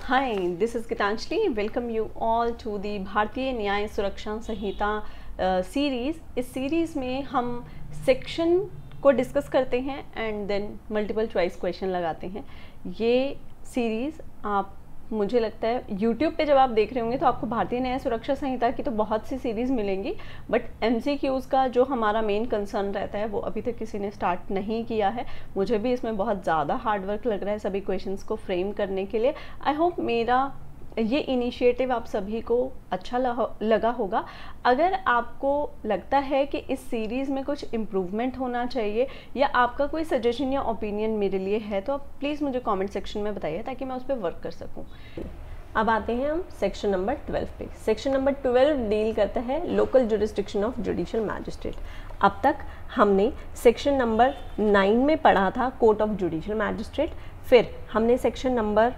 Hi, this is Gitanjali. Welcome you all to the भारतीय न्याय सुरक्षा संहिता सीरीज़। इस सीरीज़ में हम सेक्शन को डिस्कस करते हैं and then multiple choice question लगाते हैं। ये सीरीज़ आप मुझे लगता है YouTube पे जब आप देख रहे होंगे तो आपको भारतीय न्याय सुरक्षा संहिता की तो बहुत सी सीरीज़ मिलेंगी, बट MCQs का जो हमारा मेन कंसर्न रहता है वो अभी तक किसी ने स्टार्ट नहीं किया है। मुझे भी इसमें बहुत ज़्यादा हार्ड वर्क लग रहा है सभी क्वेश्चंस को फ्रेम करने के लिए। आई होप मेरा ये इनिशिएटिव आप सभी को अच्छा लगा होगा। अगर आपको लगता है कि इस सीरीज़ में कुछ इम्प्रूवमेंट होना चाहिए या आपका कोई सजेशन या ओपिनियन मेरे लिए है तो आप प्लीज़ मुझे कमेंट सेक्शन में बताइए ताकि मैं उस पर वर्क कर सकूं। अब आते हैं हम सेक्शन नंबर 12 पे। सेक्शन नंबर 12 डील करता है local jurisdiction of judicial magistrate. अब तक हमने सेक्शन नंबर 9 में पढ़ा था कोर्ट ऑफ जुडिशियल मैजिस्ट्रेट, फिर हमने सेक्शन नंबर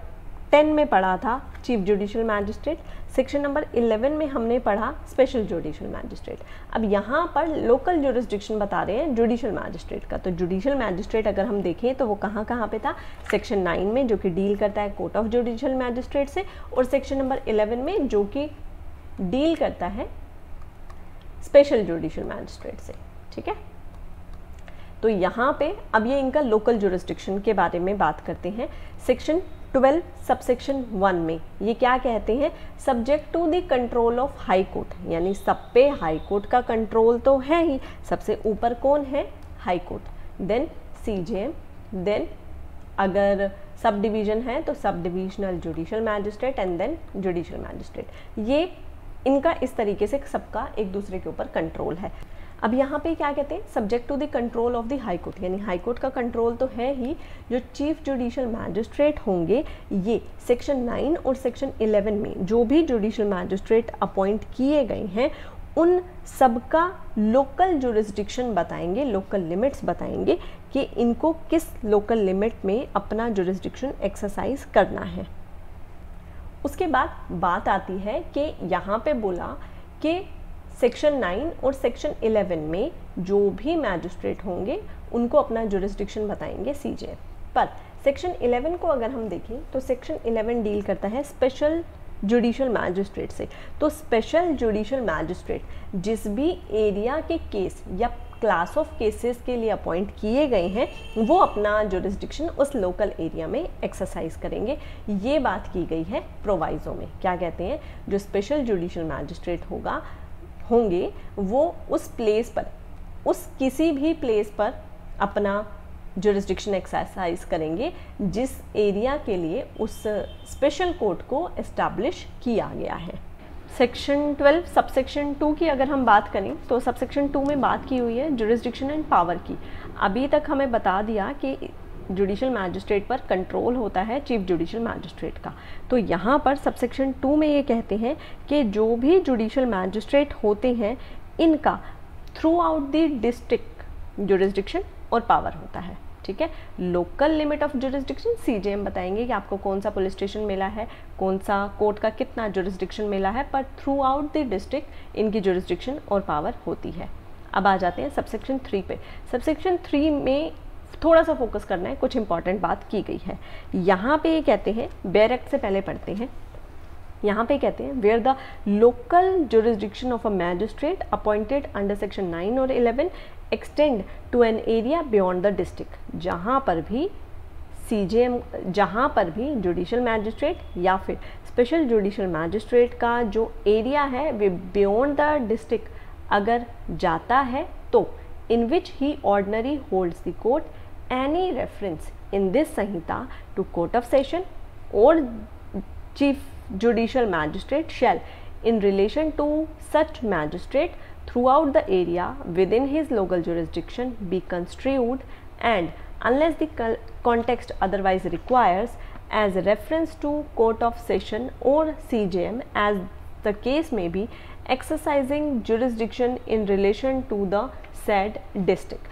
10 में पढ़ा था chief judicial magistrate, section number 11 में हमने पढ़ा स्पेशल जुडिशियल मैजिस्ट्रेट। अब यहाँ पर लोकल जुरिस्डिक्शन बता रहे हैं जुडिशियल मैजिस्ट्रेट का। तो जुडिशियल मैजिस्ट्रेट अगर हम देखें तो वो कहाँ पे था, सेक्शन 9 में जो कि डील करता है कोर्ट ऑफ जुडिशियल मैजिस्ट्रेट से, और सेक्शन नंबर 11 में जो कि डील करता है स्पेशल जुडिशियल मैजिस्ट्रेट से। ठीक है, तो यहाँ पे अब ये इनका लोकल जुरिस्डिक्शन के बारे में बात करते हैं। सेक्शन 12 सबसेक्शन 1 में ये क्या कहते हैं, subject to the control of High Court, यानी सब पे हाई कोर्ट का कंट्रोल तो है ही, सबसे ऊपर कौन है, High Court, then CJM, then अगर सब डिवीजन है तो sub divisional judicial magistrate and then judicial magistrate. ये इनका इस तरीके से सबका एक दूसरे के ऊपर कंट्रोल है। अब यहाँ पे क्या कहते हैं, subject to the control of the High Court, यानी हाई कोर्ट का कंट्रोल तो है ही। जो चीफ जुडिशियल मैजिस्ट्रेट होंगे ये सेक्शन 9 और सेक्शन 11 में जो भी जुडिशियल मैजिस्ट्रेट अपॉइंट किए गए हैं उन सबका लोकल जुरिस्डिक्शन बताएंगे, लोकल लिमिट्स बताएंगे कि इनको किस लोकल लिमिट में अपना जुरिस्डिक्शन एक्सरसाइज करना है। उसके बाद बात आती है कि यहाँ पे बोला कि सेक्शन 9 और सेक्शन 11 में जो भी मैजिस्ट्रेट होंगे उनको अपना जुरिस्डिक्शन बताएंगे CJM। पर सेक्शन 11 को अगर हम देखें तो सेक्शन 11 डील करता है स्पेशल जुडिशियल मैजिस्ट्रेट से। तो स्पेशल जुडिशियल मैजिस्ट्रेट जिस भी एरिया के केस या क्लास ऑफ केसेस के लिए अपॉइंट किए गए हैं वो अपना जुरिस्डिक्शन उस लोकल एरिया में एक्सरसाइज करेंगे। ये बात की गई है प्रोवाइजो में। क्या कहते हैं, जो स्पेशल जुडिशियल मैजिस्ट्रेट होंगे वो उस प्लेस पर, उस किसी भी प्लेस पर अपना जुरिस्डिक्शन एक्सरसाइज करेंगे जिस एरिया के लिए उस स्पेशल कोर्ट को एस्टैब्लिश किया गया है। सेक्शन 12 सबसेक्शन 2 की अगर हम बात करें तो सबसेक्शन 2 में बात की हुई है जुरिस्डिक्शन एंड पावर की। अभी तक हमें बता दिया कि जुडिशियल मैजिस्ट्रेट पर कंट्रोल होता है चीफ जुडिशियल मैजिस्ट्रेट का। तो यहाँ पर सबसेक्शन 2 में ये कहते हैं कि जो भी जुडिशियल मैजिस्ट्रेट होते हैं इनका through out the district jurisdiction और पावर होता है। ठीक है, local limit of jurisdiction CJM बताएंगे कि आपको कौन सा पुलिस स्टेशन मिला है, कौन सा कोर्ट का कितना जुरिस्डिक्शन मिला है, पर थ्रू आउट द डिस्ट्रिक्ट इनकी जुरिस्डिक्शन और पावर होती है। अब आ जाते हैं सबसेक्शन 3 पे। सबसेक्शन 3 में थोड़ा सा फोकस करना है, कुछ इंपॉर्टेंट बात की गई है। यहाँ पे ये कहते हैं, बेयर एक्ट से पहले पढ़ते हैं। यहाँ पे कहते हैं where the local jurisdiction of a magistrate appointed under section 9 और 11 extend to an area beyond the district. जहाँ पर भी CJM, जहाँ पर भी जुडिशियल मैजिस्ट्रेट या फिर स्पेशल जुडिशियल मैजिस्ट्रेट का जो एरिया है वे बियॉन्ड द डिस्ट्रिक्ट अगर जाता है तो in which he ordinarily holds the court, any reference in this Sanhita to court of session or chief judicial magistrate shall, in relation to such magistrate throughout the area within his local jurisdiction, be construed and, unless the context otherwise requires, as reference to court of session or CJM, as the case may be, exercising jurisdiction in relation to the said district।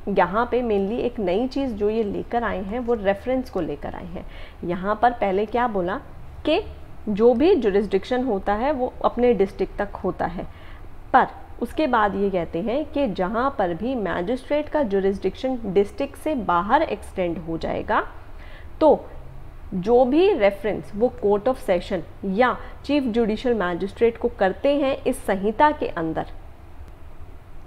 यहाँ पे mainly एक नई चीज़ जो ये लेकर आए हैं वो रेफरेंस को लेकर आए हैं। यहाँ पर पहले क्या बोला कि जो भी जुरिस्डिक्शन होता है वो अपने डिस्ट्रिक्ट तक होता है, पर उसके बाद ये कहते हैं कि जहाँ पर भी मैजिस्ट्रेट का जुरिस्डिक्शन डिस्ट्रिक्ट से बाहर एक्सटेंड हो जाएगा तो जो भी रेफरेंस वो कोर्ट ऑफ सेशन या चीफ जुडिशियल मैजिस्ट्रेट को करते हैं इस संहिता के अंदर,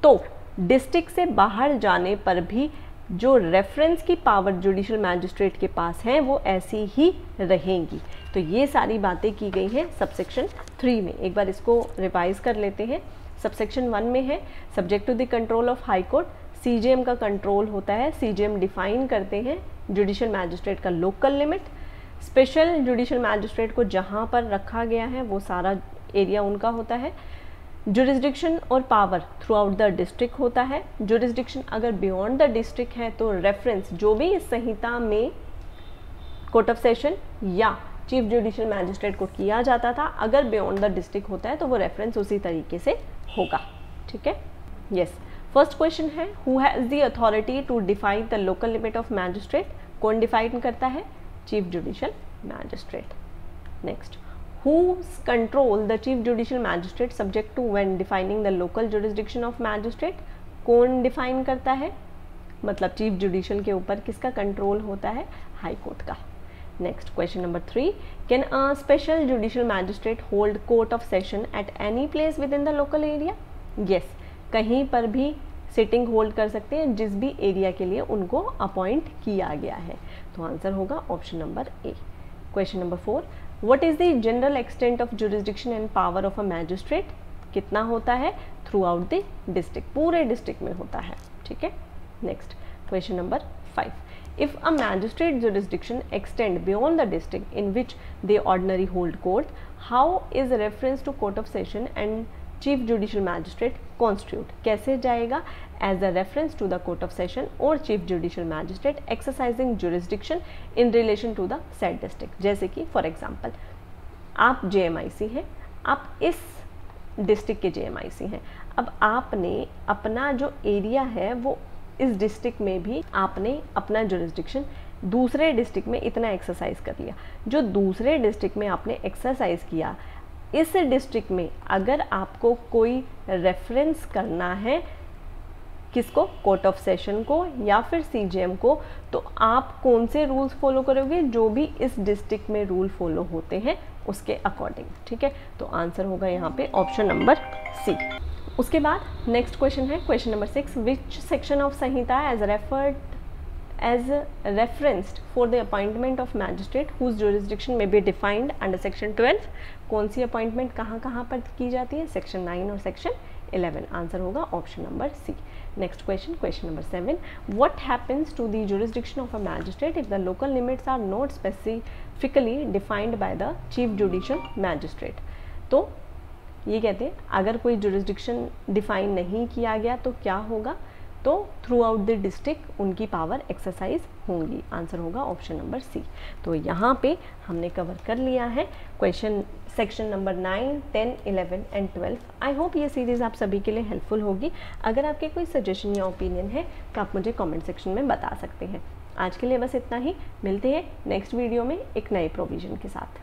तो डिस्ट्रिक्ट से बाहर जाने पर भी जो रेफरेंस की पावर जुडिशियल मैजिस्ट्रेट के पास है वो ऐसी ही रहेंगी। तो ये सारी बातें की गई हैं सबसेक्शन 3 में। एक बार इसको रिवाइज कर लेते हैं। सबसेक्शन 1 में है subject to the control of High Court, CJM का कंट्रोल होता है, सीजेएम डिफाइन करते हैं जुडिशियल मैजिस्ट्रेट का local limit, special judicial magistrate को जहाँ पर रखा गया है वो सारा एरिया उनका होता है। जुरिस्डिक्शन और power through out the district होता है। जुरिस्डिक्शन अगर बियॉन्ड द डिस्ट्रिक्ट है तो रेफरेंस जो भी इस संहिता में कोर्ट ऑफ सेशन या चीफ जुडिशियल मैजिस्ट्रेट को किया जाता था, अगर बियॉन्ड द डिस्ट्रिक्ट होता है तो वो रेफरेंस उसी तरीके से होगा। ठीक है, यस। फर्स्ट क्वेश्चन है who has the authority to define the local limit of magistrate. कौन डिफाइन करता है? Chief judicial magistrate. Next, whose control the chief judicial magistrate subject to when defining the local jurisdiction of magistrate। कौन define करता है? मतलब chief judicial के ऊपर किसका कंट्रोल होता है? हाई कोर्ट का। Next, question number 3, can a special judicial magistrate hold court of session at any place with in the local area. Yes, कहीं पर भी सिटिंग होल्ड कर सकते हैं जिस भी एरिया के लिए उनको अपॉइंट किया गया है। तो आंसर होगा option number A. Question number 4, What is the general extent of jurisdiction and power of a magistrate? कितना होता है? थ्रू आउट द डिस्ट्रिक्ट, पूरे डिस्ट्रिक्ट में होता है। ठीक है, next, question number 5, if a magistrate jurisdiction extend beyond the district in which they ordinarily hold court, how is reference to court of session and chief judicial magistrate constitute? कैसे जाएगा? As a reference to the court of session और chief judicial magistrate exercising jurisdiction in relation to the said district. जैसे कि for example आप जेएमआईसी हैं, आप इस district के जेएमआईसी हैं, अब आपने अपना जो एरिया है वो इस डिस्ट्रिक्ट में भी आपने अपना जुरिस्डिक्शन दूसरे डिस्ट्रिक्ट में इतना एक्सरसाइज कर लिया। जो दूसरे डिस्ट्रिक्ट में आपने एक्सरसाइज किया, इस डिस्ट्रिक्ट में अगर आपको कोई रेफरेंस करना है, किसको? कोर्ट ऑफ सेशन को या फिर सीजेएम को, तो आप कौन से रूल्स फॉलो करोगे? जो भी इस डिस्ट्रिक्ट में रूल फॉलो होते हैं उसके अकॉर्डिंग। ठीक है, तो आंसर होगा यहाँ पे ऑप्शन नंबर सी। उसके बाद नेक्स्ट क्वेश्चन है question number 6, which section of संहिता as referenced for the appointment of magistrate whose jurisdiction may be defined under section 12। कौन सी अपॉइंटमेंट कहाँ पर की जाती है? सेक्शन 9 और सेक्शन 11। आंसर होगा option number C. Next question, question number 7, what happens to the jurisdiction of a magistrate if the local limits are not specifically defined by the chief judicial magistrate। तो ये कहते हैं अगर कोई jurisdiction define नहीं किया गया तो क्या होगा? तो थ्रू आउट द डिस्ट्रिक्ट उनकी पावर एक्सरसाइज होंगी। आंसर होगा ऑप्शन नंबर सी। तो यहाँ पे हमने कवर कर लिया है question section number 9, 10, 11 and 12। I hope ये सीरीज़ आप सभी के लिए हेल्पफुल होगी। अगर आपके कोई सजेशन या ओपिनियन है तो आप मुझे कमेंट सेक्शन में बता सकते हैं। आज के लिए बस इतना ही, मिलते हैं नेक्स्ट वीडियो में एक नए प्रोविज़न के साथ।